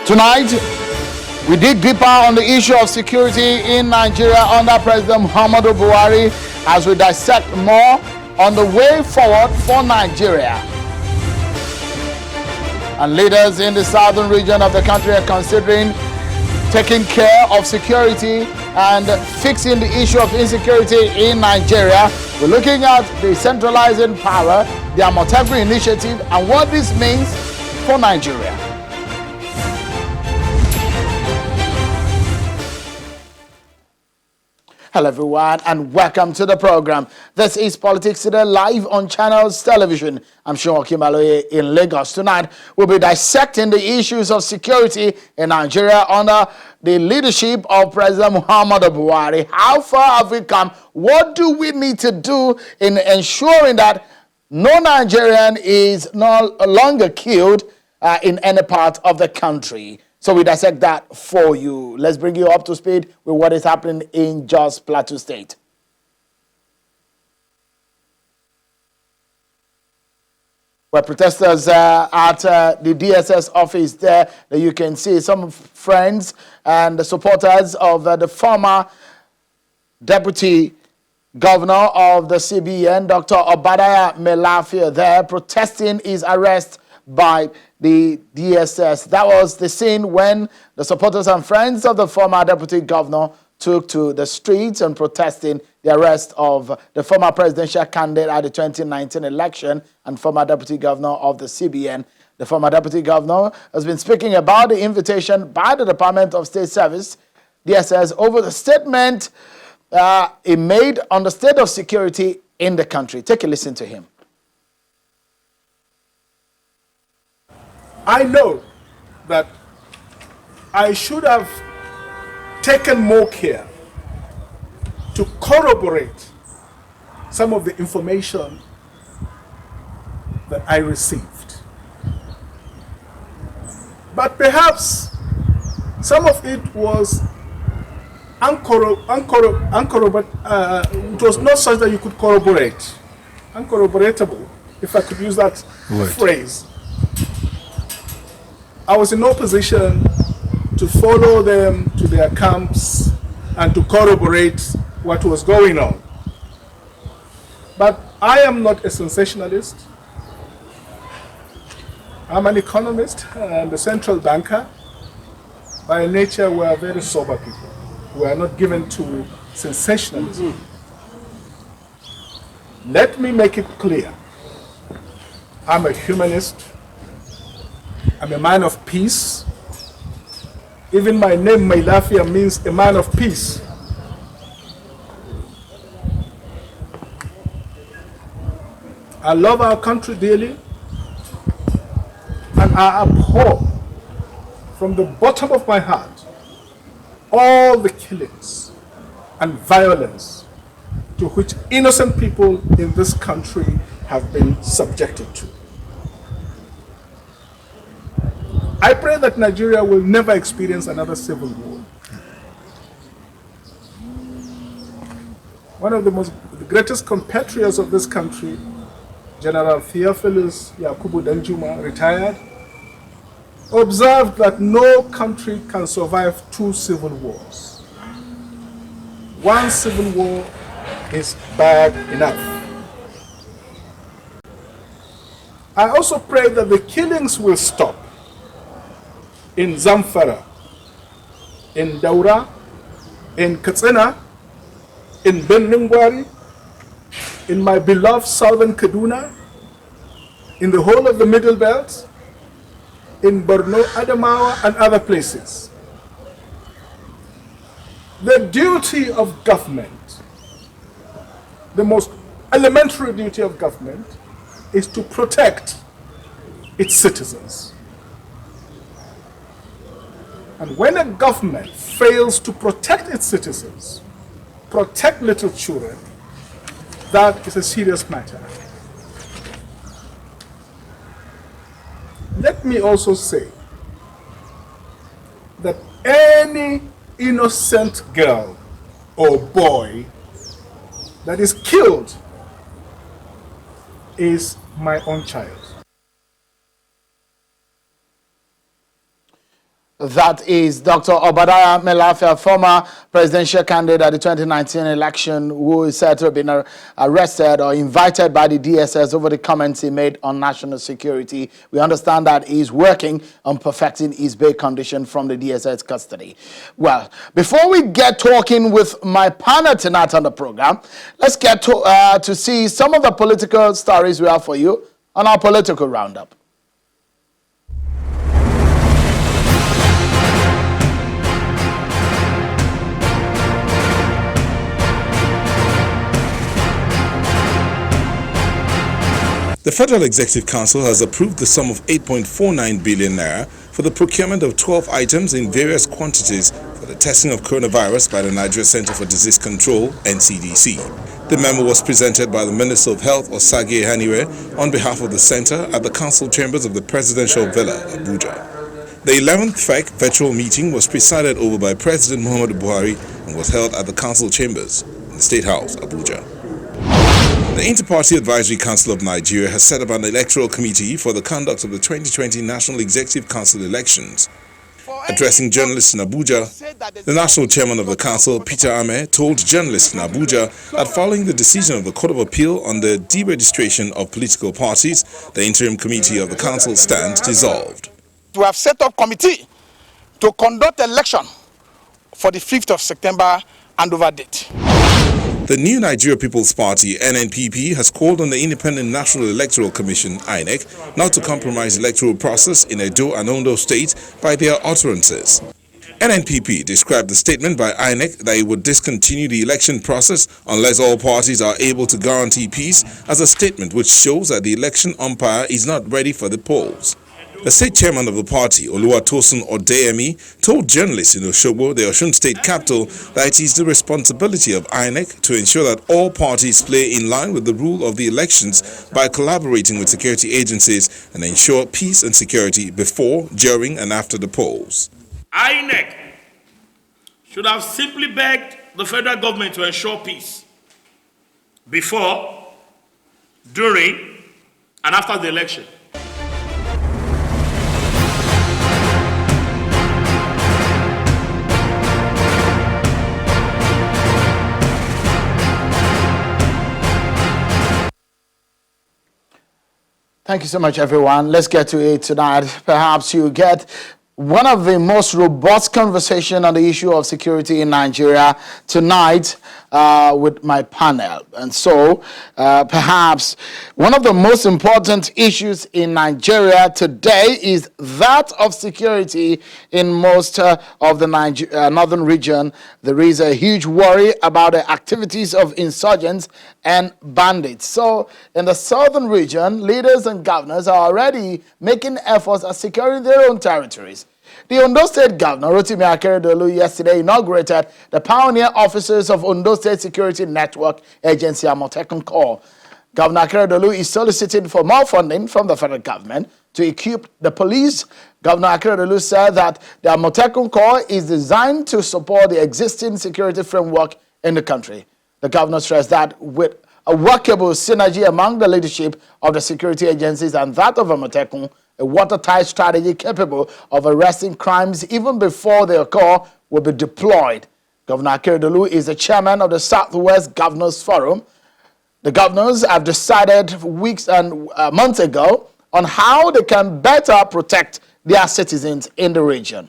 Tonight, we dig deeper on the issue of security in Nigeria under President Muhammadu Buhari as we dissect more on the way forward for Nigeria. And leaders in the southern region of the country are considering taking care of security and fixing the issue of insecurity in Nigeria. We're looking at the centralizing power, the Amotekun initiative, and what this means for Nigeria. Hello everyone and welcome to the program. This is Politics Today live on Channels Television. I'm Sean Kimaloye in Lagos. Tonight we'll be dissecting the issues of security in Nigeria under the leadership of President Muhammadu Buhari. How far have we come? What do we need to do in ensuring that no Nigerian is no longer killed in any part of the country? So we dissect that for you. Let's bring you up to speed with what is happening in Jos Plateau State. Where protesters at the DSS office there, you can see some friends and the supporters of the former deputy governor of the CBN, Dr. Obadiah Melafia, there protesting his arrest by the DSS. That was the scene when the supporters and friends of the former deputy governor took to the streets and protesting the arrest of the former presidential candidate at the 2019 election and former deputy governor of the CBN. The former deputy governor has been speaking about the invitation by the Department of State Service, DSS, over the statement he made on the state of security in the country. Take a listen to him. I know that I should have taken more care to corroborate some of the information that I received. But perhaps some of it was it was not such that you could corroborate. Uncorroboratable, if I could use that phrase. I was in no position to follow them to their camps and to corroborate what was going on. But I am not a sensationalist. I'm an economist and a central banker. By nature, we are very sober people. We are not given to sensationalism. Let me make it clear. I'm a humanist. I'm a man of peace. Even my name, Melafia, means a man of peace. I love our country dearly, and I abhor from the bottom of my heart all the killings and violence to which innocent people in this country have been subjected to. I pray that Nigeria will never experience another civil war. One of the greatest compatriots of this country, General Theophilus Yakubu Danjuma, retired, observed that no country can survive two civil wars. One civil war is bad enough. I also pray that the killings will stop in Zamfara, in Daura, in Katsina, in Beningwari, in my beloved southern Kaduna, in the whole of the Middle Belt, in Borno, Adamawa, and other places. The duty of government, the most elementary duty of government, is to protect its citizens. And when a government fails to protect its citizens, protect little children, that is a serious matter. Let me also say that any innocent girl or boy that is killed is my own child. That is Dr. Obadiah Melafia, former presidential candidate at the 2019 election, who is said to have been arrested or invited by the DSS over the comments he made on national security. We understand that he's working on perfecting his bail condition from the DSS custody. Well, before we get talking with my partner tonight on the program, let's get to see some of the political stories we have for you on our political roundup. The Federal Executive Council has approved the sum of 8.49 billion naira for the procurement of 12 items in various quantities for the testing of coronavirus by the Nigeria Center for Disease Control, NCDC. The memo was presented by the Minister of Health, Osage Haniwe, on behalf of the center at the council chambers of the Presidential Villa, Abuja. The 11th FEC virtual meeting was presided over by President Muhammadu Buhari and was held at the council chambers in the State House, Abuja. The Inter-Party Advisory Council of Nigeria has set up an electoral committee for the conduct of the 2020 National Executive Council elections. Addressing journalists in Abuja, the national chairman of the council, Peter Ame, told journalists in Abuja that following the decision of the Court of Appeal on the deregistration of political parties, the interim committee of the council stands dissolved. We have set up a committee to conduct election for the 5th of September handover date. The New Nigeria People's Party, NNPP, has called on the Independent National Electoral Commission, INEC, not to compromise the electoral process in Edo and Ondo State by their utterances. NNPP described the statement by INEC that it would discontinue the election process unless all parties are able to guarantee peace as a statement which shows that the election umpire is not ready for the polls. The state chairman of the party, Oluwatosin Odeyemi, told journalists in Osogbo, the Osun state capital, that it is the responsibility of INEC to ensure that all parties play in line with the rule of the elections by collaborating with security agencies and ensure peace and security before, during and after the polls. INEC should have simply begged the federal government to ensure peace before, during and after the election. Thank you so much, everyone. Let's get to it tonight. Perhaps you get one of the most robust conversation on the issue of security in Nigeria tonight with my panel. And so perhaps one of the most important issues in Nigeria today is that of security in most of the northern region. There is a huge worry about the activities of insurgents and bandits. So in the southern region, leaders and governors are already making efforts at securing their own territories. The Ondo State Governor, Rotimi Akeredolu, yesterday inaugurated the pioneer officers of Ondo State Security Network Agency, Amotekun Corps. Governor Akeredolu is soliciting for more funding from the federal government to equip the police. Governor Akeredolu said that the Amotekun Corps is designed to support the existing security framework in the country. The governor stressed that with a workable synergy among the leadership of the security agencies and that of Amotekun, a watertight strategy capable of arresting crimes even before they occur will be deployed. Governor Akeredolu is the chairman of the Southwest Governors Forum. The governors have decided weeks and months ago on how they can better protect their citizens in the region.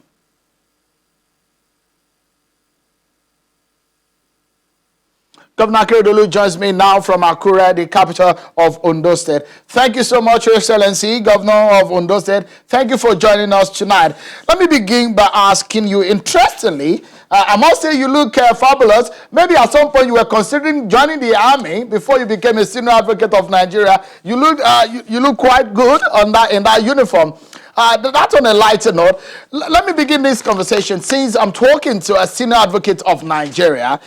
Governor Akeredolu joins me now from Akure, the capital of Ondo State. Thank you so much, Your Excellency, Governor of Ondo State. Thank you for joining us tonight. Let me begin by asking you, interestingly, I must say you look fabulous. Maybe at some point you were considering joining the army before you became a senior advocate of Nigeria. You look quite good in that uniform. That's on a lighter note. Let me begin this conversation. Since I'm talking to a senior advocate of Nigeria,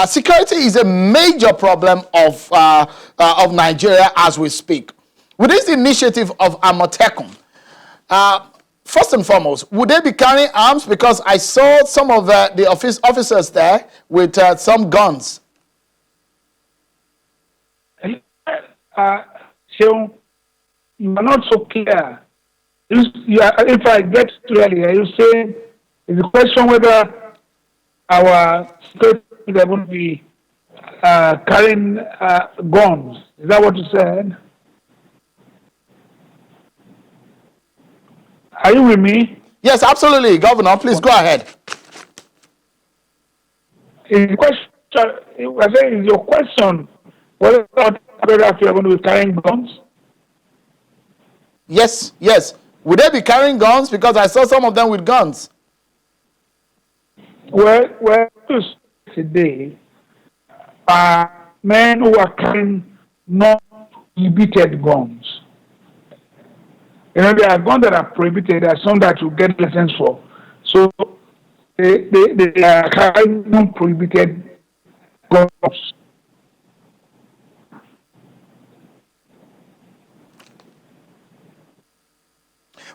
security is a major problem of Nigeria as we speak. With this initiative of Amotekun, first and foremost, would they be carrying arms? Because I saw some of the officers there with some guns. So you are not so clear. If I get clearly, you say It's a question whether our security are going to be carrying guns. Is that what you said? Are you with me? Yes, absolutely, Governor. Please go ahead. Is your question whether you are going to be carrying guns? Yes, yes. Would they be carrying guns? Because I saw some of them with guns. Well, today, men who are carrying non-prohibited guns. You know, there are guns that are prohibited. There are some that you get license for. So they are carrying non-prohibited guns.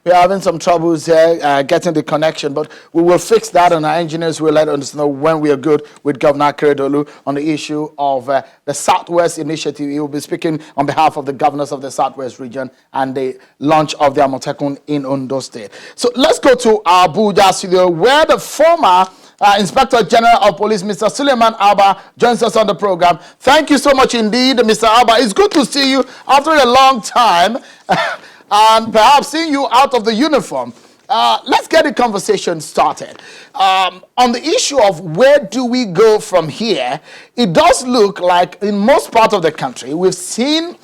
We're having some troubles here getting the connection, but we will fix that, and our engineers will let us know when we are good with Governor Akeredolu on the issue of the Southwest Initiative. He will be speaking on behalf of the governors of the Southwest region and the launch of the Amotekun in Ondo State. So let's go to Abuja studio, where the former Inspector General of Police, Mr. Suleiman Abba, joins us on the program. Thank you so much indeed, Mr. Abba. It's good to see you after a long time. And perhaps seeing you out of the uniform. Let's get the conversation started. On the issue of where do we go from here, it does look like in most parts of the country, we've seen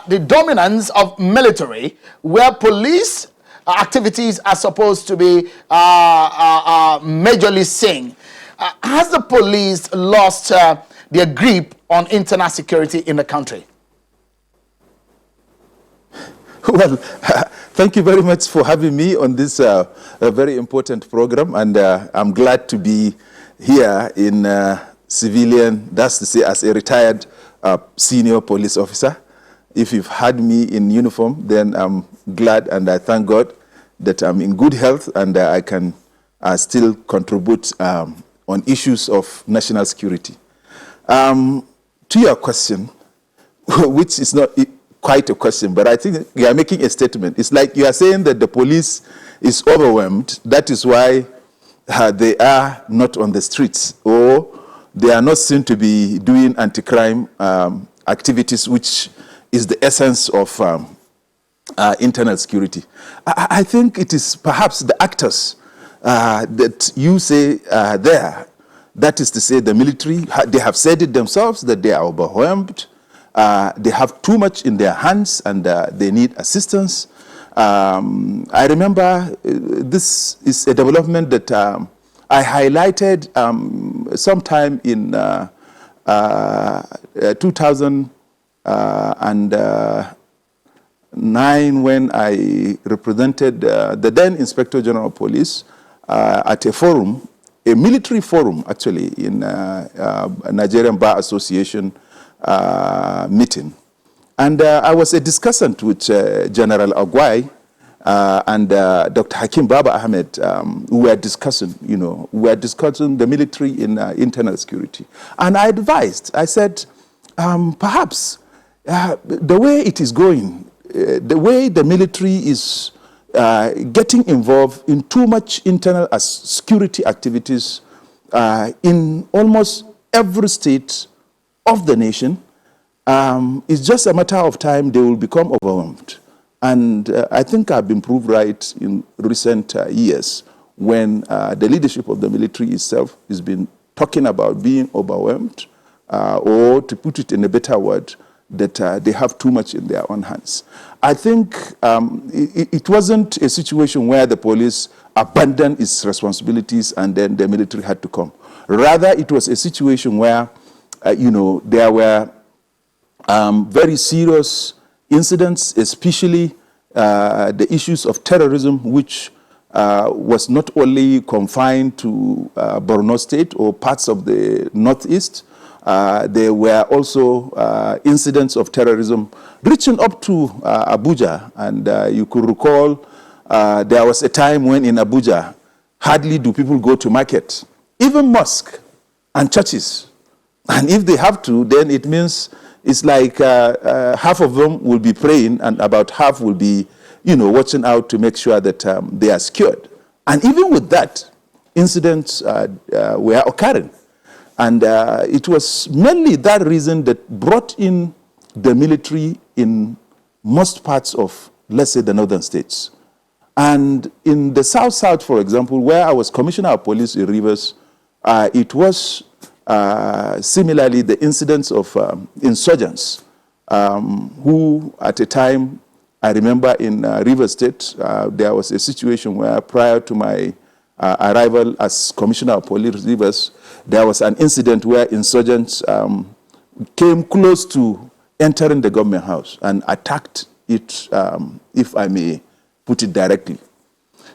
the dominance of military, where police activities are supposed to be majorly seen. Has the police lost their grip on internal security in the country? Well, thank you very much for having me on this very important program, and I'm glad to be here in civilian, that's to say as a retired senior police officer. If you've had me in uniform, then I'm glad and I thank God that I'm in good health and I can still contribute on issues of national security. To your question, which is not quite a question, but I think you are making a statement. It's like you are saying that the police is overwhelmed. That is why they are not on the streets, or they are not seen to be doing anti-crime activities, which is the essence of internal security. I think it is perhaps the actors that you say there. That is to say, the military, they have said it themselves that they are overwhelmed. They have too much in their hands and they need assistance. I remember this is a development that I highlighted sometime in 2009 when I represented the then Inspector General of Police at a forum, a military forum actually, in Nigerian Bar Association meeting. And I was a discussant with General Agwai and Dr. Hakim Baba Ahmed, who were discussing, the military in internal security. And I advised, I said, perhaps the way it is going, the way the military is getting involved in too much internal security activities in almost every state of the nation, it's just a matter of time they will become overwhelmed. And I think I've been proved right in recent years when the leadership of the military itself has been talking about being overwhelmed, or to put it in a better word, that they have too much in their own hands. I think it wasn't a situation where the police abandoned its responsibilities and then the military had to come. Rather, it was a situation where there were very serious incidents, especially the issues of terrorism, which was not only confined to Borno State or parts of the Northeast. There were also incidents of terrorism reaching up to Abuja. And you could recall there was a time when in Abuja, hardly do people go to market, even mosque and churches. And if they have to, then it means it's like half of them will be praying and about half will be, watching out to make sure that they are secured. And even with that, incidents were occurring. And it was mainly that reason that brought in the military in most parts of, let's say, the northern states. And in the South, for example, where I was Commissioner of Police in Rivers, it was similarly the incidents of insurgents who at a time, I remember in Rivers State, there was a situation where prior to my arrival as Commissioner of Police Rivers, there was an incident where insurgents came close to entering the government house and attacked it, if I may put it directly.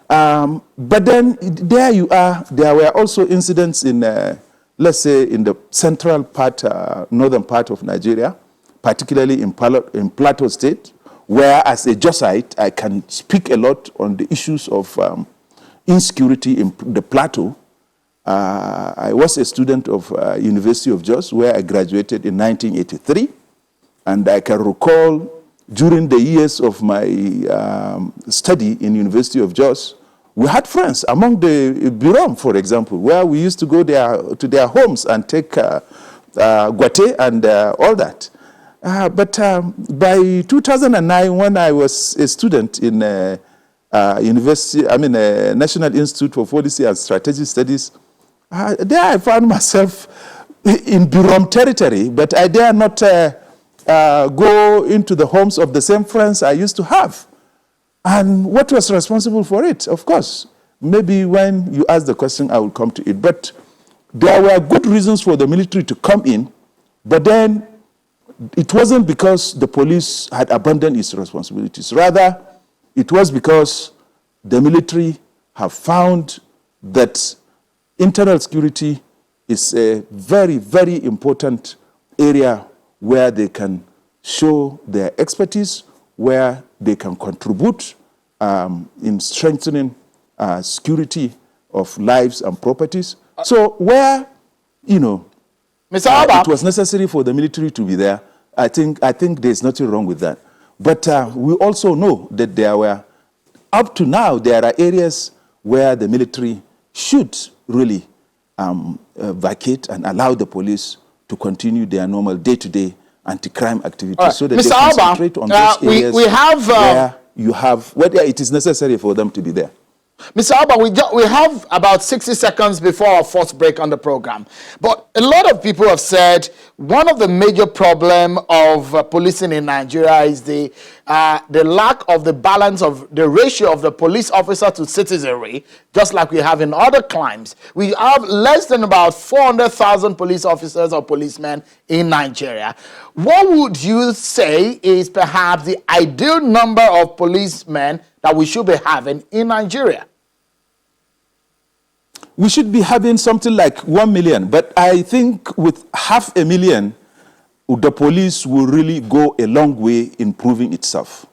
But then there you are, there were also incidents in, let's say, in the central part, northern part of Nigeria, particularly in Plateau State, where as a Josite, I can speak a lot on the issues of insecurity in the Plateau. I was a student of University of Jos, where I graduated in 1983. And I can recall during the years of my study in University of Jos, we had friends among the Birom, for example, where we used to go to their homes and take guate and all that. But by 2009, when I was a student in National Institute for Policy and Strategic Studies, there I found myself in Birom territory, but I dare not go into the homes of the same friends I used to have. And what was responsible for it? Of course, maybe when you ask the question, I will come to it. But there were good reasons for the military to come in, but then it wasn't because the police had abandoned its responsibilities. Rather, it was because the military have found that internal security is a very, very important area where they can show their expertise, where they can contribute in strengthening security of lives and properties. So where, Mr. Alba, it was necessary for the military to be there, I think there's nothing wrong with that. But we also know that there were, up to now, there are areas where the military should really vacate and allow the police to continue their normal day-to-day anti-crime activities, right, so that Mr. they concentrate on those areas where you have, whether it is necessary for them to be there. Mr. Alba, we have about 60 seconds before our first break on the program. But a lot of people have said one of the major problems of policing in Nigeria is the lack of the balance of the ratio of the police officer to citizenry, just like we have in other climes. We have less than about 400,000 police officers or policemen in Nigeria. What would you say is perhaps the ideal number of policemen that we should be having in Nigeria? We should be having something like 1 million, but I think with 500,000, the police will really go a long way in proving itself.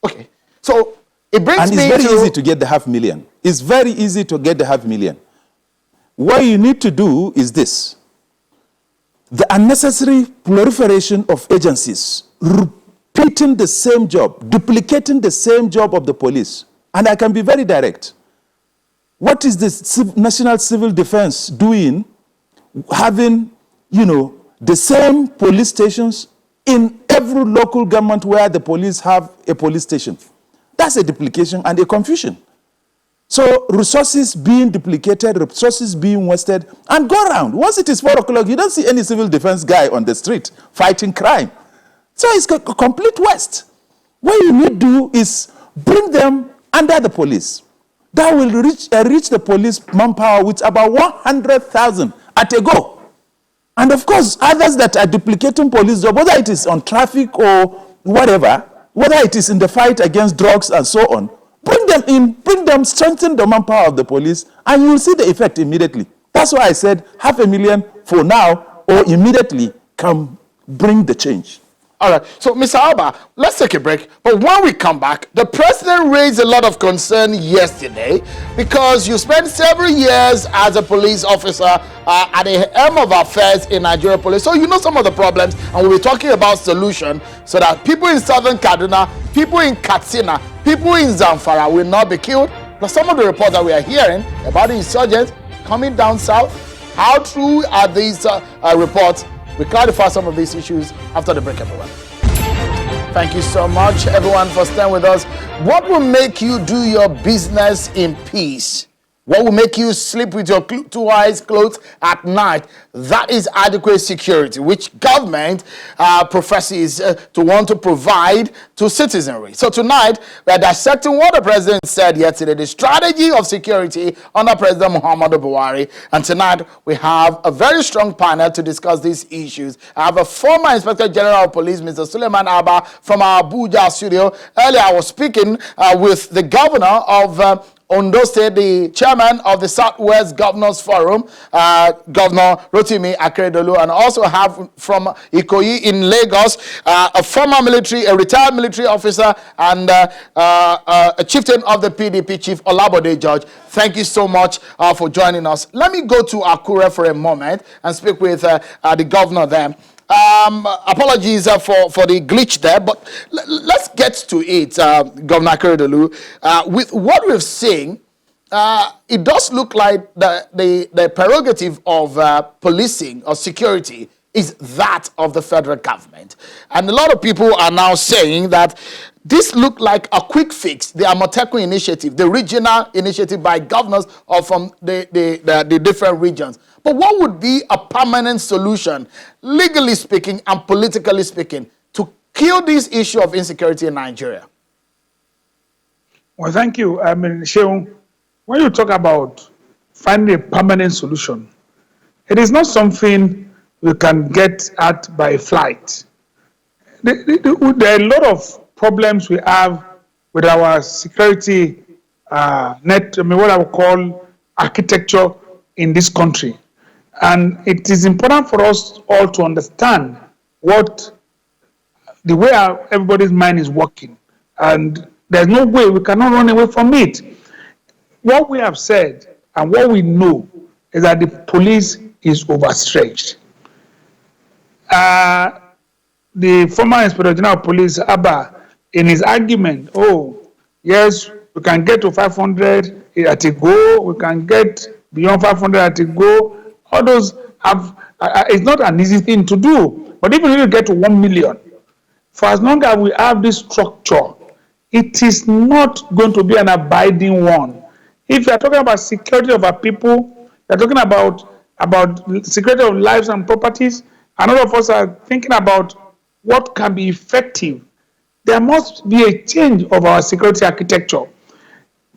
Okay, so it brings and me it's very easy to get the 500,000. It's very easy to get the 500,000. What you need to do is this: the unnecessary proliferation of agencies, repeating the same job, duplicating the same job of the police. And I can be very direct. What is the National Civil Defense doing, having, the same police stations in every local government where the police have a police station? That's a duplication and a confusion. So resources being duplicated, resources being wasted, and go around. Once it is 4 o'clock, you don't see any civil defense guy on the street fighting crime. So it's a complete waste. What you need to do is bring them under the police. That will reach the police manpower with about 100,000 at a go. And of course, others that are duplicating police job, whether it is on traffic or whatever, whether it is in the fight against drugs and so on, bring them in, strengthen the manpower of the police, and you will see the effect immediately. That's why I said 500,000 for now or immediately can bring the change. All right, so Mr. Alba, let's take a break. But when we come back, the president raised a lot of concern yesterday because you spent several years as a police officer at the helm of affairs in Nigeria Police. So you know some of the problems, and we'll be talking about solution so that people in Southern Kaduna, people in Katsina, people in Zamfara will not be killed plus some of the reports that we are hearing about the insurgents coming down south. How true are these reports? We clarify some of these issues after the break, everyone. Thank you so much, everyone, for staying with us. What will make you do your business in peace? What will make you sleep with your two eyes closed at night? That is adequate security, which government professes to want to provide to citizenry. So tonight, we are dissecting what the president said yesterday, the strategy of security under President Muhammadu Buhari. And tonight, we have a very strong panel to discuss these issues. I have a former Inspector General of Police, Mr. Suleiman Abba, from our Abuja studio. Earlier, I was speaking with the governor of Ondo State, the chairman of the Southwest Governors Forum, Governor Rotimi Akeredolu, and also have from Ikoyi in Lagos, a retired military officer, and a chieftain of the PDP, Chief Olabode George. Thank you so much for joining us. Let me go to Akure for a moment and speak with the governor there. Apologies for the glitch there, but let's get to it, Governor Akeredolu. With what we've seen, it does look like the prerogative of policing or security is that of the federal government. And a lot of people are now saying that this looked like a quick fix, the Amotekun initiative, the regional initiative by governors or from the different regions. But what would be a permanent solution, legally speaking and politically speaking, to kill this issue of insecurity in Nigeria? Well, thank you. I mean, Sheung, when you talk about finding a permanent solution, it is not something we can get at by flight. There are a lot of problems we have with our security what I would call architecture in this country. And it is important for us all to understand the way everybody's mind is working. And there's no way we cannot run away from it. What we have said and what we know is that the police is overstretched. The former Inspector General of Police, Abba, in his argument, yes, we can get to 500 at a go, we can get beyond 500 at a go. All those it's not an easy thing to do. But even if you get to 1 million, for as long as we have this structure, it is not going to be an abiding one. If you are talking about security of our people, you are talking about security of lives and properties, and all of us are thinking about what can be effective. There must be a change of our security architecture.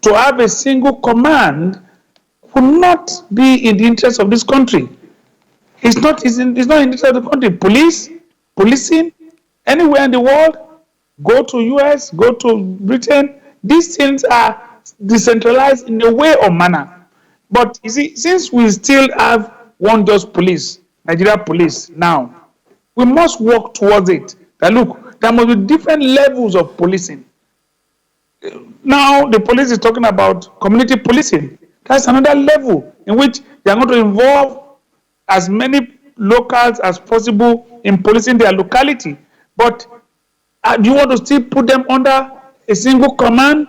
To have a single command will not be in the interest of this country. It's not in the interest of the country. Policing, anywhere in the world, go to US, go to Britain, these things are decentralized in a way or manner. But you see, since we still have one just police, Nigeria police now, we must work towards it. That look, there must be different levels of policing. Now the police is talking about community policing. That's another level in which they are going to involve as many locals as possible in policing their locality. But do you want to still put them under a single command?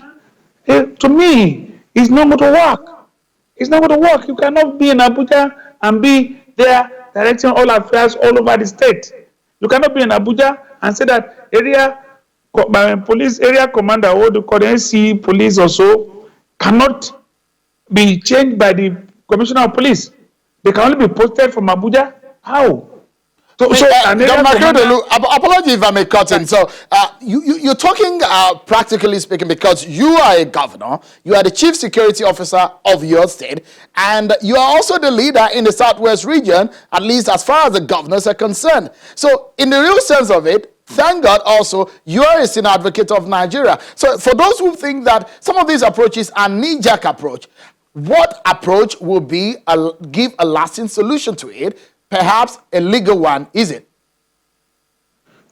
To me, it's not going to work. It's not going to work. You cannot be in Abuja and be there directing all affairs all over the state. You cannot be in Abuja and say that police area commander or the NC police or so cannot be changed by the commissioner of police. They can only be posted from Abuja. How? Apology if I may cut in. So you're talking practically speaking, because you are a governor, you are the chief security officer of your state, and you are also the leader in the Southwest region, at least as far as the governors are concerned. So in the real sense of it, thank God also, you are a senior advocate of Nigeria. So for those who think that some of these approaches are knee-jerk approach, what approach will be give a lasting solution to it? Perhaps a legal one, is it?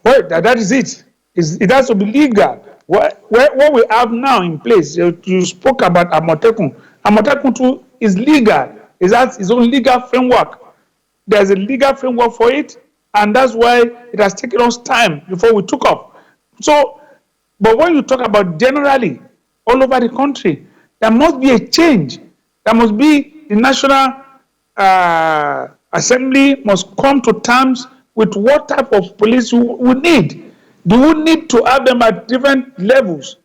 Well, that is it. It has to be legal. What we have now in place, you spoke about Amotekun. Amotekun too is legal. It has its own legal framework. There's a legal framework for it, and that's why it has taken us time before we took off. So, but when you talk about generally all over the country, there must be a change. There must be the National Assembly must come to terms with what type of police we need. Do we need to have them at different levels?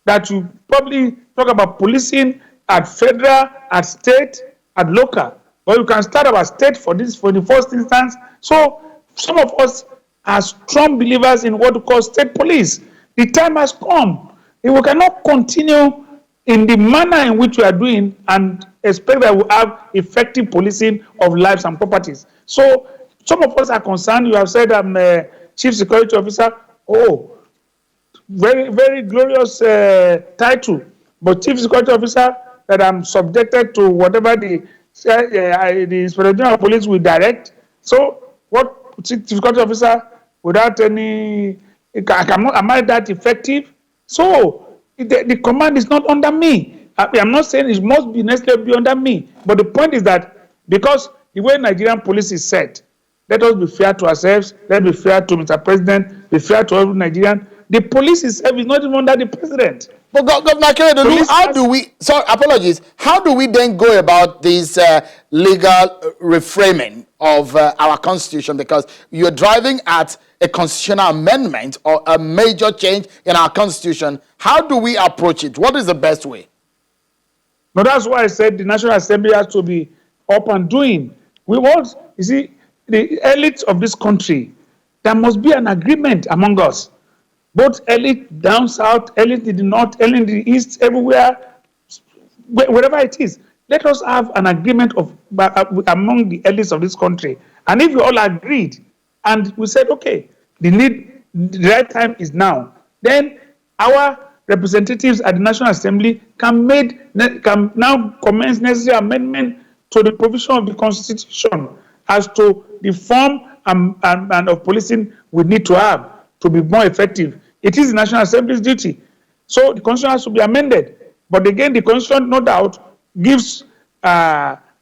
That you probably talk about policing at federal, at state, at local. But you can start about state for the first instance. So some of us are strong believers in what we call state police. The time has come. If we cannot continue in the manner in which we are doing and expect that we have effective policing of lives and properties. So some of us are concerned. You have said I'm a chief security officer. Oh, very, very glorious title. But chief security officer, that I'm subjected to whatever the Inspector General of Police will direct. So what chief security officer without any, am I that effective? So the command is not under me. I'm not saying it must be necessarily be under me. But the point is that because the way Nigerian police is set, let us be fair to ourselves, let's be fair to Mr. President, be fair to every Nigerian. The police itself is not even under the president. But Governor Akeredolu, how do we, sorry, apologies, how do we then go about this legal reframing of our constitution? Because you're driving at a constitutional amendment or a major change in our constitution. How do we approach it? What is the best way? No, that's why I said the National Assembly has to be up and doing. We want, you see, the elites of this country, there must be an agreement among us. Both elite down south, elite in the north, elite in the east, everywhere, wherever it is. Let us have an agreement of among the elites of this country. And if we all agreed, and we said, okay, the right time is now, then our representatives at the National Assembly can now commence necessary amendment to the provision of the Constitution as to the form and of policing we need to have to be more effective. It is the National Assembly's duty. So the Constitution has to be amended. But again, the Constitution, no doubt, gives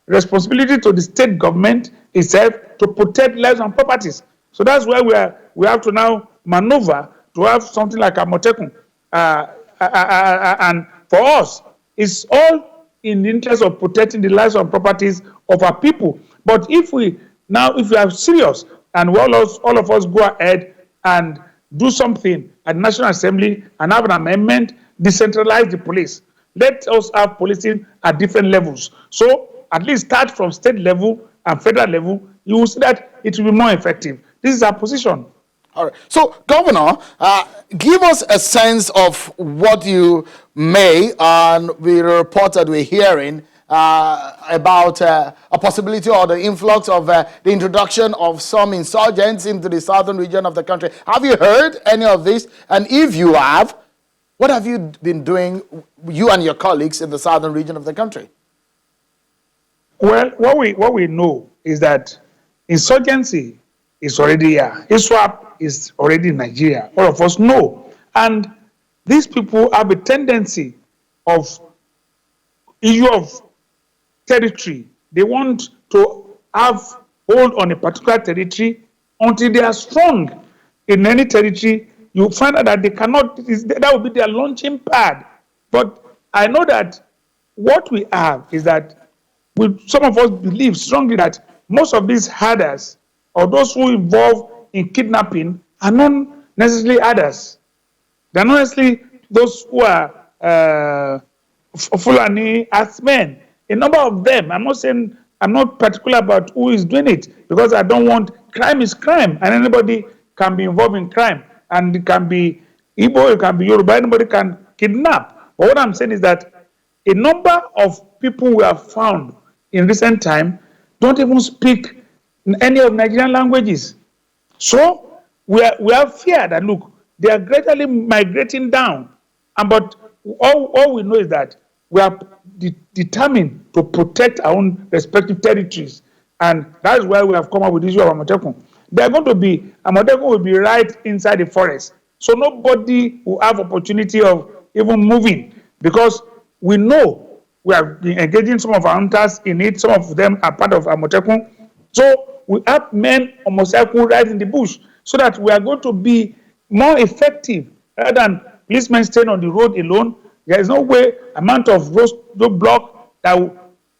responsibility to the state government itself to protect lives and properties. So that's where we have to now maneuver to have something like a Amotekun. And for us, it's all in the interest of protecting the lives and properties of our people. But if we are serious and all of us go ahead and do something at the National Assembly and have an amendment, decentralize the police. Let us have policing at different levels. So at least start from state level and federal level, you will see that it will be more effective. This is our position. All right. So, Governor, give us a sense of what you may, and the report that we're hearing about a possibility or the influx of the introduction of some insurgents into the southern region of the country. Have you heard any of this? And if you have, what have you been doing, you and your colleagues in the southern region of the country? Well, what we know is that insurgency is already here. ISWAP is already in Nigeria. All of us know. And these people have a tendency of issue of territory. They want to have hold on a particular territory until they are strong in any territory. You find out that they cannot, that will be their launching pad. But I know that what we have is that some of us believe strongly that most of these herders or those who involve in kidnapping are not necessarily herders. They're not necessarily those who are Fulani herdsmen. A number of them, I'm not particular about who is doing it, because I don't want, crime is crime, and anybody can be involved in crime, and it can be Igbo, it can be Yoruba, anybody can kidnap. But what I'm saying is that a number of people we have found in recent time don't even speak any of Nigerian languages. So we have fear that, look, they are gradually migrating down, but all we know is that we are determined to protect our own respective territories. And that is why we have come up with the issue of Amotekun. Amotekun will be right inside the forest. So nobody will have opportunity of even moving, because we know we are engaging some of our hunters in it. Some of them are part of Amotekun. So we have men almost right in the bush, so that we are going to be more effective rather than policemen staying on the road alone. There is no way amount of roadblock that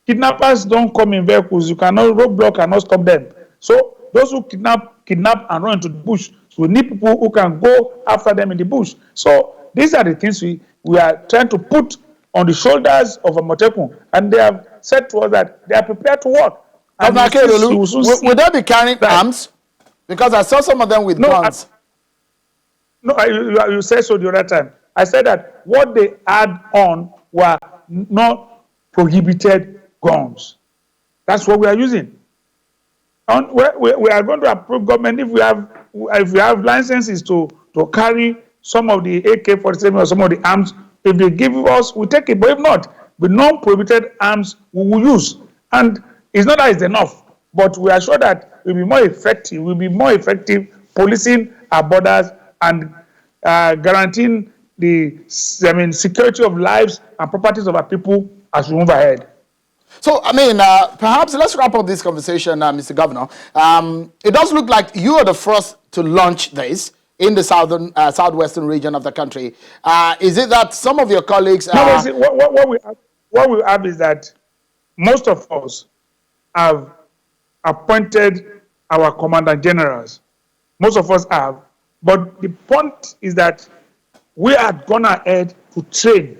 kidnappers don't come in vehicles. You cannot roadblock cannot stop them. So those who kidnap and run into the bush. So we need people who can go after them in the bush. So these are the things we are trying to put on the shoulders of Amotekun, and they have said to us that they are prepared to work. Governor Akeredolu, will they be carrying arms? Because I saw some of them with guns. You said so the other time. I said that what they had on were not prohibited guns. That's what we are using. And we are going to approve government if we have licenses to carry some of the AK-47 or some of the arms. If they give us, we take it. But if not, the non-prohibited arms we will use. And it's not that it's enough, but we are sure that we'll be more effective. We'll be more effective policing our borders and guaranteeing the security of lives and properties of our people as we move ahead. So, perhaps let's wrap up this conversation, Mr. Governor. It does look like you are the first to launch this in the southwestern region of the country. Is it that some of your colleagues are... No, what we have is that most of us have appointed our commandant generals. Most of us have. But the point is that we have gone ahead to train.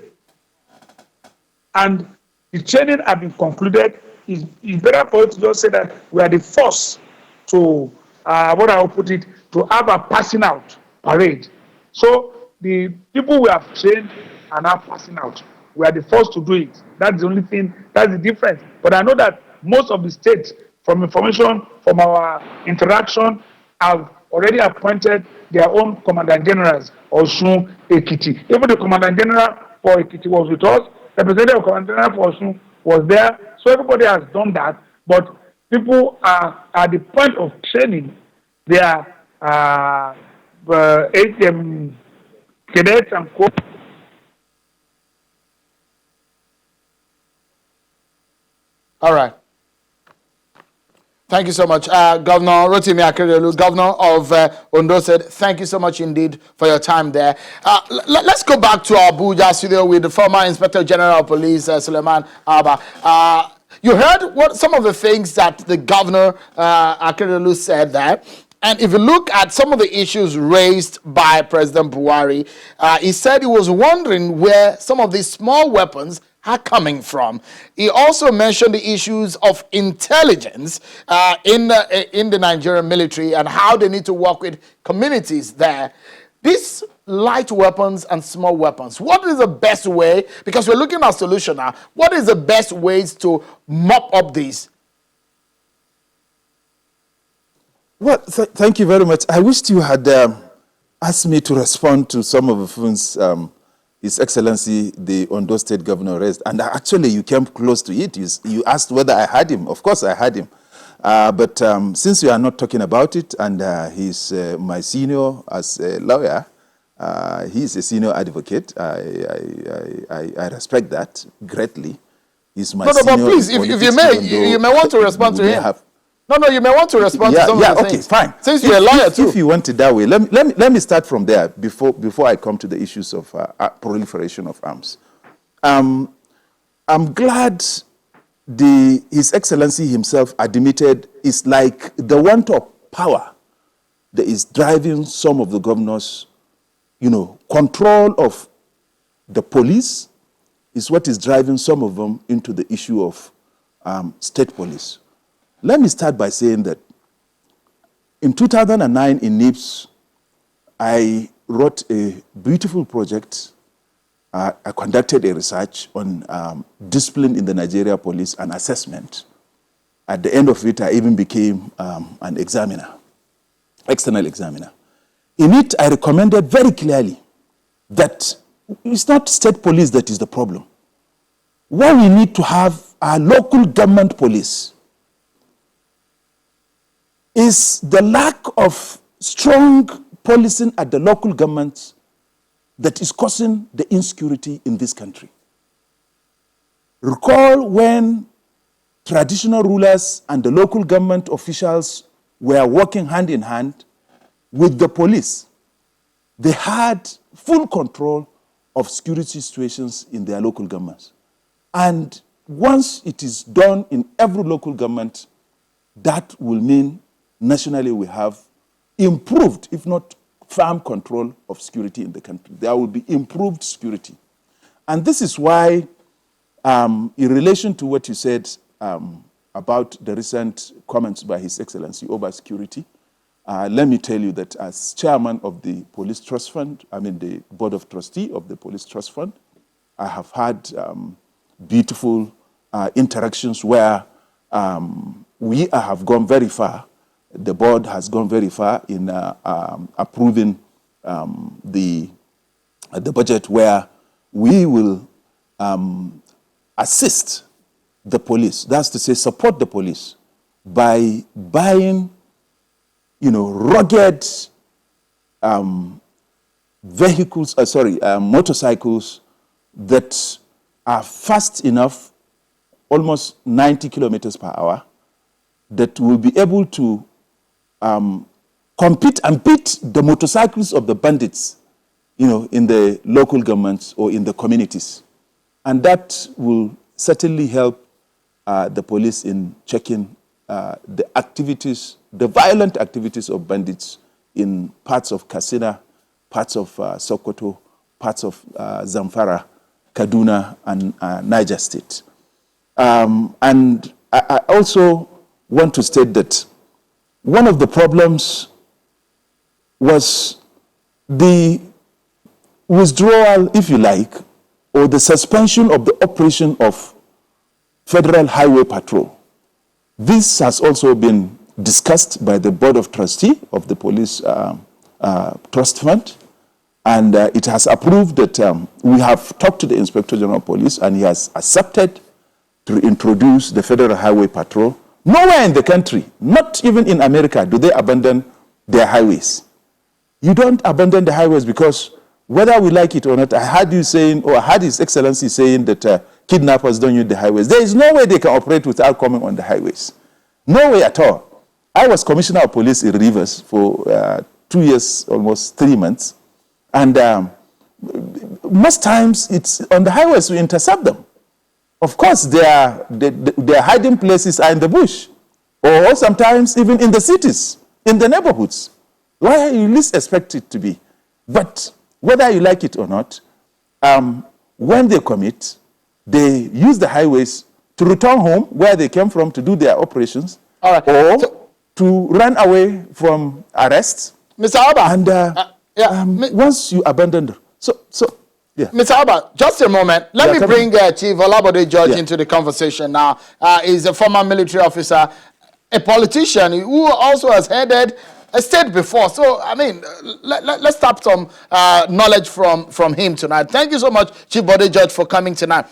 And the training has been concluded. It's better for you to just say that we are the first to, what I will put it, to have a passing out parade. So the people we have trained are now passing out. We are the first to do it. That's the only thing, that's the difference. But I know that most of the states, from information, from our interaction, have already appointed their own commandant generals, Osun, Ekiti. Even the commandant general for Ekiti was with us. The representative of commandant general for Osun was there. So everybody has done that. But people are at the point of training their cadets and corps. All right. Thank you so much. Governor Rotimi Akeredolu, Governor of Ondo, said, thank you so much indeed for your time there. Let's go back to our Abuja studio with the former Inspector General of Police, Suleiman Abba. You heard what some of the things that the Governor Akeredolu said there. And if you look at some of the issues raised by President Buhari, he said he was wondering where some of these small weapons are coming from. He also mentioned the issues of intelligence in the Nigerian military and how they need to work with communities there. These light weapons and small weapons, what is the best way? Because we're looking at solution now. What is the best ways to mop up these? Well, thank you very much. I wished you had asked me to respond to some of the things His Excellency, the Ondo State Governor, raised. And actually, you came close to it. You asked whether I had him. Of course, I had him. But since you are not talking about it, and he's my senior as a lawyer, he's a senior advocate. I respect that greatly. He's my senior. But please, if you may want to respond to him. No, you may want to respond to some of the things. Fine. Since you're a lawyer too. If you want it that way, let me start from there before I come to the issues of proliferation of arms. I'm glad His Excellency himself admitted it's like the want of power that is driving some of the governors, control of the police is what is driving some of them into the issue of state police. Let me start by saying that in 2009 in NIPS, I wrote a beautiful project. I conducted a research on discipline in the Nigeria police and assessment. At the end of it, I even became an examiner, external examiner. In it, I recommended very clearly that it's not state police that is the problem. What we need to have are local government police. Is the lack of strong policing at the local governments that is causing the insecurity in this country. Recall when traditional rulers and the local government officials were working hand in hand with the police. They had full control of security situations in their local governments. And once it is done in every local government, that will mean nationally we have improved, if not firm control of security in the country. There will be improved security. And this is why, in relation to what you said about the recent comments by His Excellency over security, let me tell you that as chairman of the Police Trust Fund, the Board of Trustee of the Police Trust Fund, I have had beautiful interactions where we have gone very far. The board has gone very far in approving the budget where we will assist the police, that's to say support the police, by buying rugged motorcycles that are fast enough, almost 90 kilometers per hour, that will be able to compete and beat the motorcycles of the bandits, in the local governments or in the communities. And that will certainly help the police in checking the activities, the violent activities of bandits in parts of Katsina, parts of Sokoto, parts of Zamfara, Kaduna, and Niger State. And I also want to state that one of the problems was the withdrawal, if you like, or the suspension of the operation of Federal Highway Patrol. This has also been discussed by the Board of Trustee of the Police Trust Fund, and it has approved that we have talked to the Inspector General of Police, and he has accepted to introduce the Federal Highway Patrol. Nowhere in the country, not even in America, do they abandon their highways. You don't abandon the highways because whether we like it or not, I heard you saying, or I heard His Excellency saying that kidnappers don't use the highways. There is no way they can operate without coming on the highways. No way at all. I was Commissioner of Police in Rivers for 2 years, almost 3 months. And most times it's on the highways we intercept them. Of course, their hiding places are in the bush, or sometimes even in the cities, in the neighborhoods, where you least expect it to be. But whether you like it or not, when they commit, they use the highways to return home where they came from to do their operations, or to run away from arrests. Mr. Alba, and once you abandon them, yeah. Mr. Alba, just a moment. Let me bring Chief Olabode George into the conversation now. He's a former military officer, a politician who also has headed a state before. So, let's tap some knowledge from him tonight. Thank you so much, Chief Bode George, for coming tonight.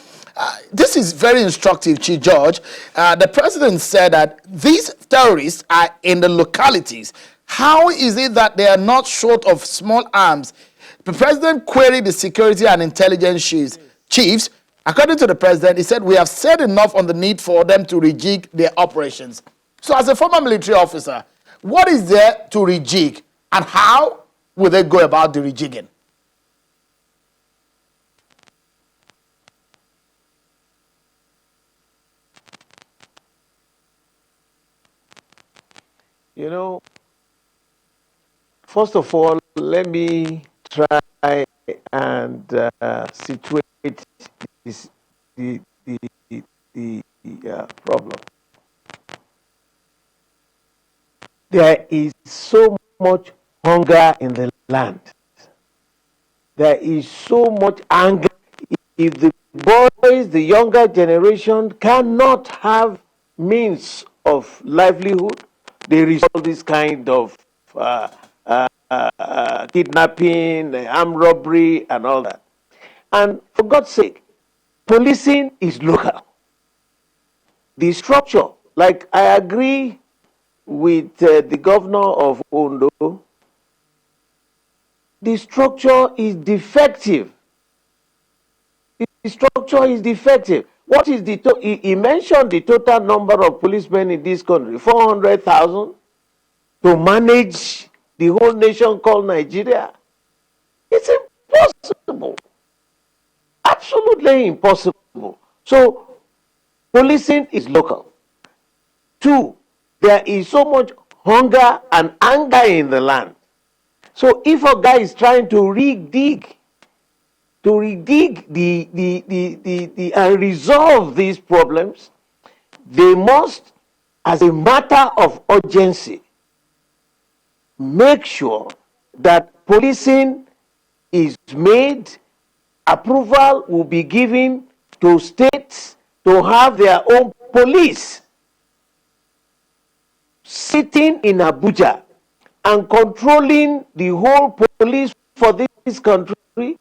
This is very instructive, Chief George. The president said that these terrorists are in the localities. How is it that they are not short of small arms? The president queried the security and intelligence chiefs. According to the president, he said, we have said enough on the need for them to rejig their operations. So as a former military officer, what is there to rejig, and how will they go about the rejigging? First of all, let me try and situate the problem. There is so much hunger in the land. There is so much anger. If the boys, the younger generation, cannot have means of livelihood, there is all this kind of kidnapping, armed robbery, and all that. And for God's sake, policing is local. The structure, like I agree with the governor of Ondo, the structure is defective. The structure is defective. What is he mentioned the total number of policemen in this country, 400,000, to manage the whole nation called Nigeria. It's impossible. absolutely impossible. So policing is local. Two, there is so much hunger and anger in the land. So if a guy is trying to redig and resolve these problems, they must, as a matter of urgency, make sure that policing is made, approval will be given to states to have their own police sitting in Abuja and controlling the whole police for this country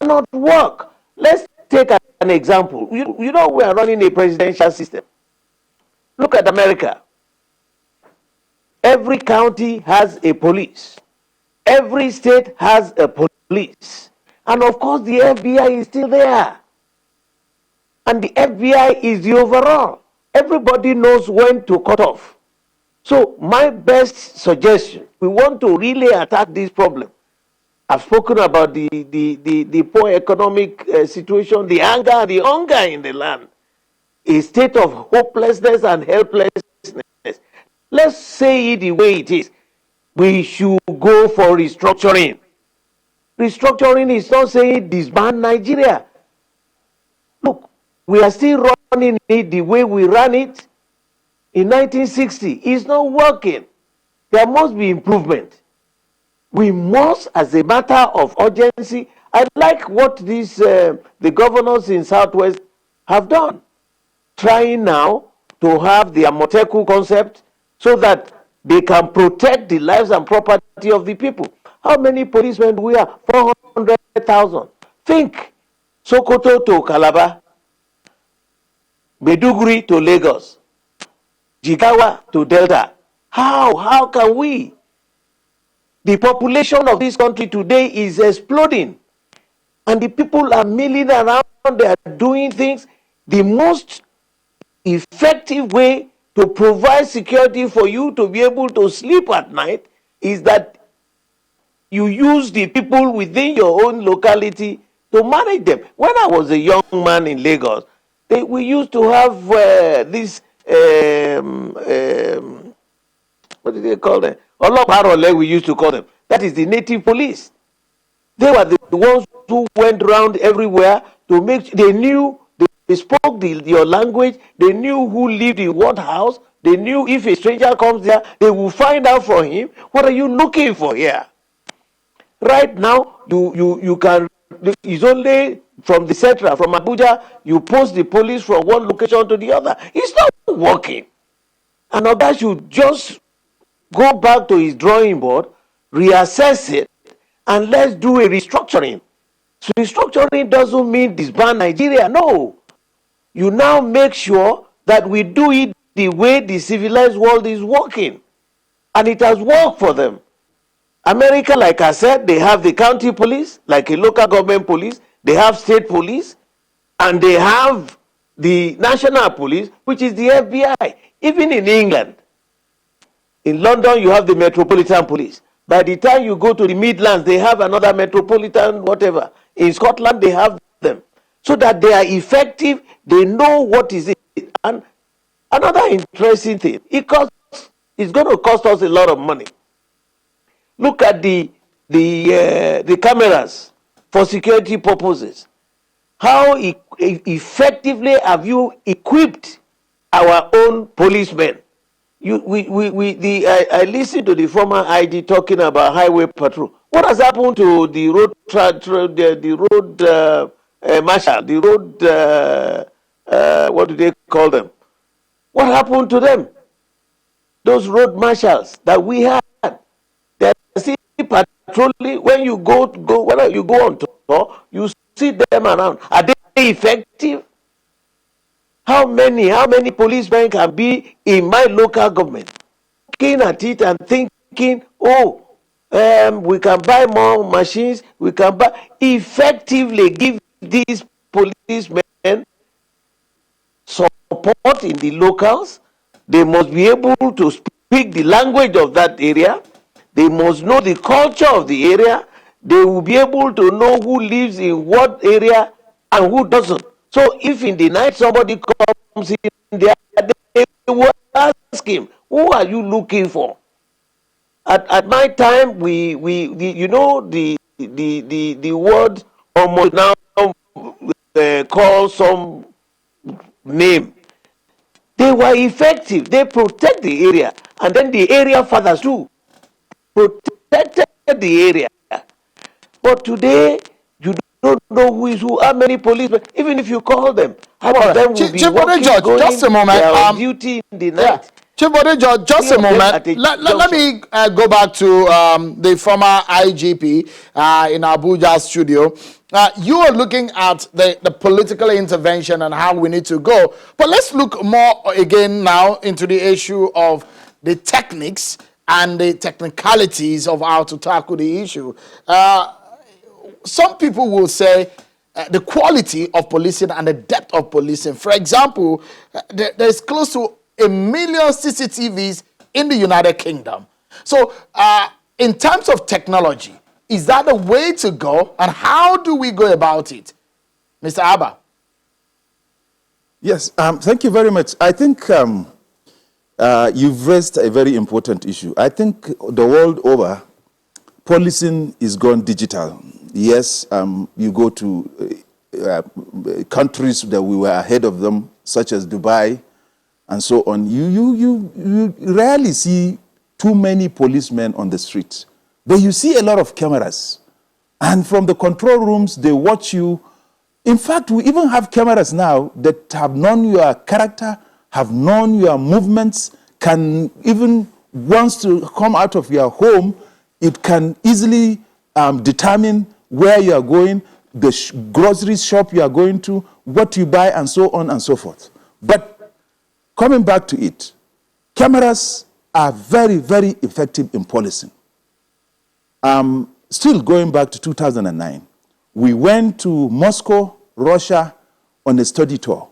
cannot work. Let's take an example. You know we are running a presidential system. Look at America. Every county has a police. Every state has a police. And of course the FBI is still there. And the FBI is the overall. Everybody knows when to cut off. So my best suggestion, we want to really attack this problem. I've spoken about the poor economic situation, the anger, the hunger in the land, a state of hopelessness and helplessness. Let's say it the way it is. We should go for restructuring. Restructuring is not saying disband Nigeria. Look, we are still running it the way we ran it in 1960. It's not working. There must be improvement. We must, as a matter of urgency, I like what the governors in Southwest have done, trying now to have the Amoteku concept so that they can protect the lives and property of the people. How many policemen do we have? 400,000. Think Sokoto to Calabar, Maiduguri to Lagos, Jigawa to Delta. How can we? The population of this country today is exploding, and the people are milling around, they are doing things. The most effective way to provide security for you to be able to sleep at night is that you use the people within your own locality to manage them. When I was a young man in Lagos, we used to have this what do they call them? Oloparole, we used to call them. That is the native police. They were the ones who went around everywhere to make sure they knew, they spoke your language, they knew who lived in what house, they knew if a stranger comes there, they will find out for him, what are you looking for here? Right now, you can, it's only from the central, from Abuja, you post the police from one location to the other. It's not working. And others should just go back to his drawing board, reassess it, and let's do a restructuring. So restructuring doesn't mean disband Nigeria. No. You now make sure that we do it the way the civilized world is working. And it has worked for them. America, like I said, they have the county police, like a local government police. They have state police. And they have the national police, which is the FBI. Even in England, in London, you have the Metropolitan Police. By the time you go to the Midlands, they have another Metropolitan whatever. In Scotland, they have them. So that they are effective, they know what is it. And another interesting thing, it's going to cost us a lot of money. Look at the cameras for security purposes. How effectively have you equipped our own policemen? I listened to the former ID talking about highway patrol. What has happened to the road marshal, the road what do they call them? What happened to them? Those road marshals that we had, they are still patrolling. When you go on tour, you see them around. Are they effective? How many policemen can be in my local government? Looking at it and thinking, we can buy more machines, we can effectively give these policemen support in the locals. They must be able to speak the language of that area. They must know the culture of the area. They will be able to know who lives in what area and who doesn't. So if in the night somebody comes in there, they will ask him, who are you looking for? At my time, we you know the word almost now call some name. They were effective. They protect the area, and then the area fathers too protected the area. But today, you don't know who is who. How many policemen? Even if you call them, half of them will be Chief Bode working, George, going. just a moment. They are on duty in the Yeah. night. Chief Bode George, just a Three of them moment. at a Let me junction. go back to the former IGP in Abuja studio. You are looking at the political intervention and how we need to go. But let's look more again now into the issue of the techniques and the technicalities of how to tackle the issue. Some people will say the quality of policing and the depth of policing. For example, there's close to 1 million CCTVs in the United Kingdom. So in terms of technology, is that the way to go? And how do we go about it? Mr. Abba. Yes, thank you very much. I think you've raised a very important issue. I think the world over, policing is gone digital. Yes, you go to countries that we were ahead of them, such as Dubai and so on. You rarely see too many policemen on the street, but you see a lot of cameras. And from the control rooms, they watch you. In fact, we even have cameras now that have known your character, have known your movements, can even, once to come out of your home, it can easily determine where you are going, the grocery shop you are going to, what you buy, and so on and so forth. But coming back to it, cameras are very, very effective in policing. Still going back to 2009, we went to Moscow, Russia, on a study tour.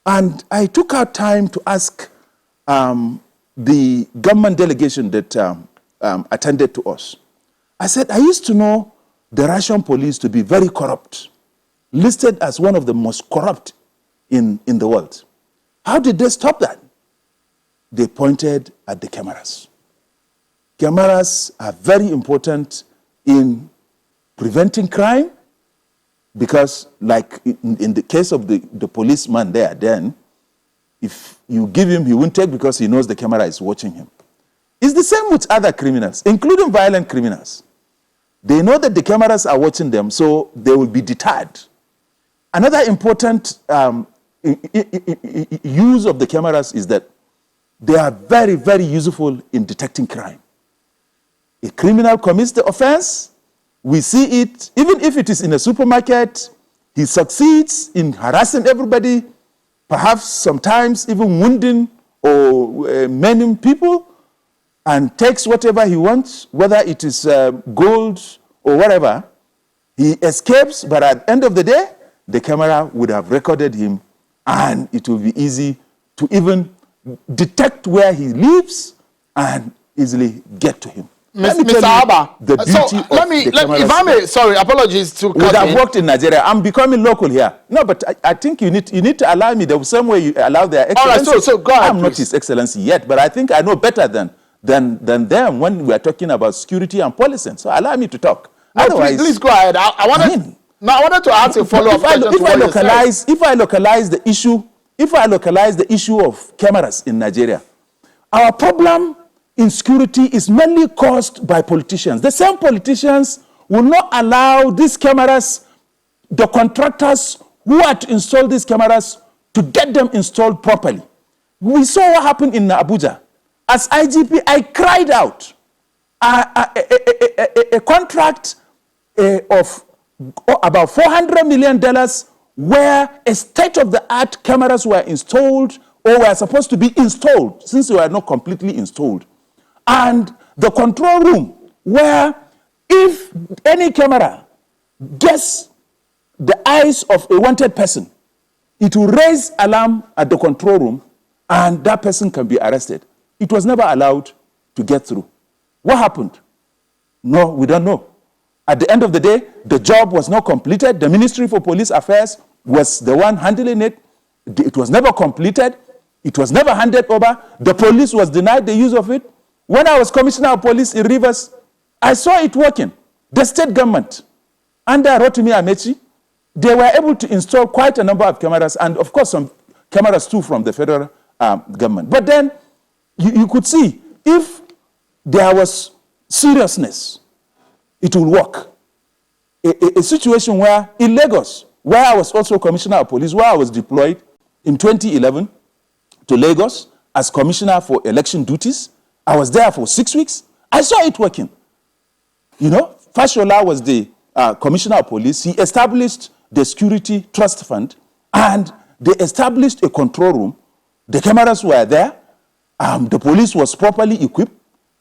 And I took our time to ask the government delegation that attended to us. I said, I used to know the Russian police to be very corrupt, listed as one of the most corrupt in the world. How did they stop that? They pointed at the cameras. Cameras are very important in preventing crime because, like in the case of the policeman there, then if you give him, he won't take because he knows the camera is watching him. It's the same with other criminals, including violent criminals. They know that the cameras are watching them, so they will be deterred. Another important use of the cameras is that they are very, very useful in detecting crime. A criminal commits the offense, we see it, even if it is in a supermarket, he succeeds in harassing everybody, perhaps sometimes even wounding or maiming people, and takes whatever he wants, whether it is gold or whatever. He escapes, but at the end of the day, the camera would have recorded him, and it will be easy to even detect where he lives and easily get to him. Mr. Abba, the beauty if I may, sorry, apologies to would have worked in Nigeria. I'm becoming local here. No, but I think you need to allow me the same way you allow their excellency. All right, so go ahead, I'm not His Excellency yet, but I think I know better than them when we are talking about security and policing. So allow me to talk. No, Otherwise, please go ahead. I wanted to ask a follow-up question. If I localize the issue of cameras in Nigeria, our problem insecurity is mainly caused by politicians. The same politicians will not allow these cameras, the contractors who are to install these cameras, to get them installed properly. We saw what happened in Abuja. As IGP, I cried out. A contract of about $400 million where a state-of-the-art cameras were installed or were supposed to be installed since they were not completely installed. And the control room where if any camera gets the eyes of a wanted person, it will raise alarm at the control room and that person can be arrested. It was never allowed to get through. What happened? No, we don't know. At the end of the day, the job was not completed. The Ministry for Police Affairs was the one handling it. It was never completed. It was never handed over. The police was denied the use of it. When I was Commissioner of Police in Rivers, I saw it working. The state government, under Rotimi Amechi, they were able to install quite a number of cameras, and of course some cameras too from the federal government. But then you could see if there was seriousness, it will work. A situation where in Lagos, where I was also Commissioner of Police, where I was deployed in 2011 to Lagos as Commissioner for Election Duties, I was there for 6 weeks. I saw it working. You know, Fashola was the Commissioner of Police. He established the Security Trust Fund, and they established a control room. The cameras were there. The police was properly equipped,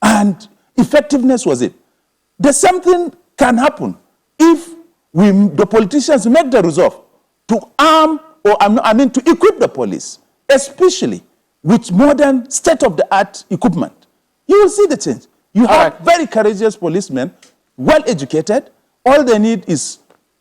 and effectiveness was it. The same thing can happen if the politicians make the resolve to arm, or to equip the police, especially with modern state-of-the-art equipment. You will see the change. You have very courageous policemen, well-educated. All they need is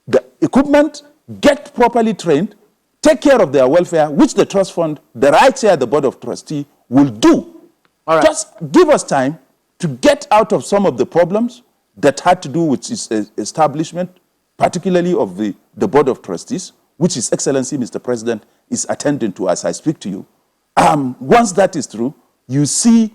the equipment, get properly trained, take care of their welfare, which the trust fund, the right chair, the board of trustees will do. Just give us time to get out of some of the problems that had to do with its establishment, particularly of the board of trustees, which His Excellency, Mr. President, is attending to as I speak to you. Once that is true, you see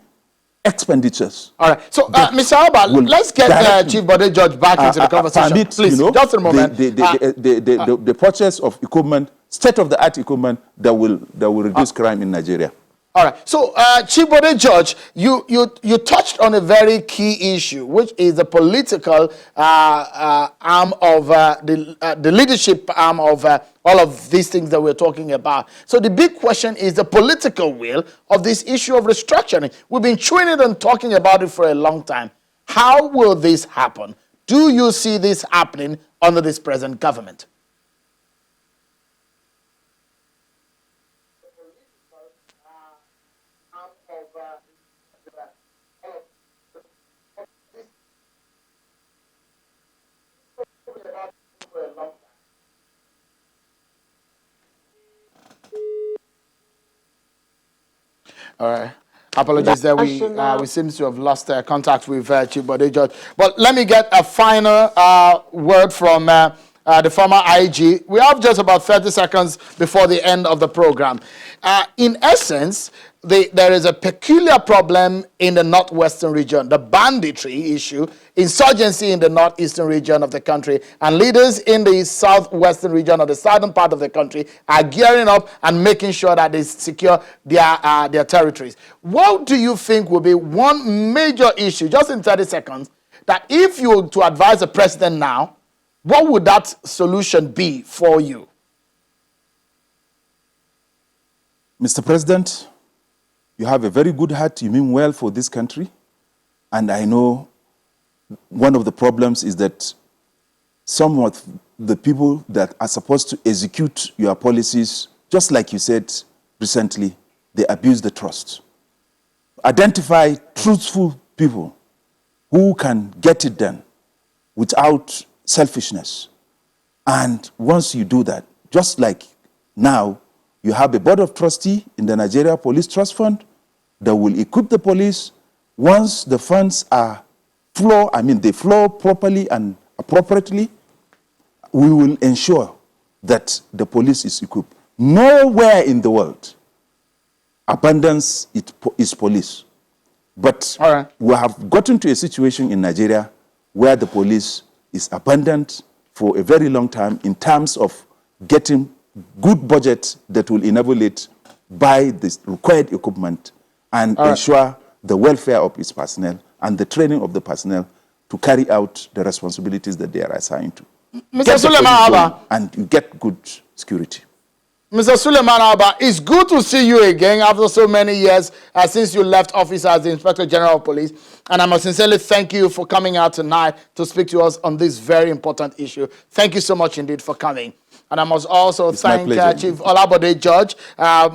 expenditures. All right. So, Mr. Alba, let's get Chief Bode George back into the conversation. Please, just a moment. The purchase of equipment, state-of-the-art equipment that will reduce crime in Nigeria. All right. So, Chief Bode George, you touched on a very key issue, which is the political arm of the leadership arm of all of these things that we're talking about. So the big question is the political will of this issue of restructuring. We've been chewing it and talking about it for a long time. How will this happen? Do you see this happening under this present government? All right. Apologies that we seem to have lost contact with Chief Bode George. But let me get a final word from the former IG. We have just about 30 seconds before the end of the program. In essence, there is a peculiar problem in the northwestern region, the banditry issue, insurgency in the northeastern region of the country, and leaders in the southwestern region or the southern part of the country are gearing up and making sure that they secure their territories. What do you think will be one major issue, just in 30 seconds, that if you were to advise the president now, what would that solution be for you? Mr. President, you have a very good heart. You mean well for this country. And I know one of the problems is that some of the people that are supposed to execute your policies, just like you said recently, they abuse the trust. Identify truthful people who can get it done without selfishness. And once you do that, just like now, you have a board of trustees in the Nigeria Police Trust Fund that will equip the police. Once the funds they flow properly and appropriately, we will ensure that the police is equipped. Nowhere in the world abundance is police. But we have gotten to a situation in Nigeria where the police is abundant for a very long time in terms of getting good budget that will enable it buy the required equipment and ensure the welfare of its personnel and the training of the personnel to carry out the responsibilities that they are assigned to. Mr. Suleiman Abba. And you get good security. Mr. Suleiman Abba, it's good to see you again after so many years since you left office as the Inspector General of Police. And I must sincerely thank you for coming out tonight to speak to us on this very important issue. Thank you so much indeed for coming. And I must also It's my thank pleasure. Chief Olabode George,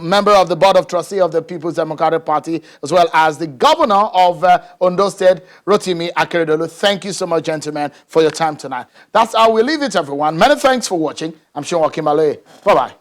member of the Board of Trustees of the People's Democratic Party, as well as the Governor of Ondo State, Rotimi Akeredolu. Thank you so much, gentlemen, for your time tonight. That's how we leave it, everyone. Many thanks for watching. I'm Sean Wakimale. Bye-bye.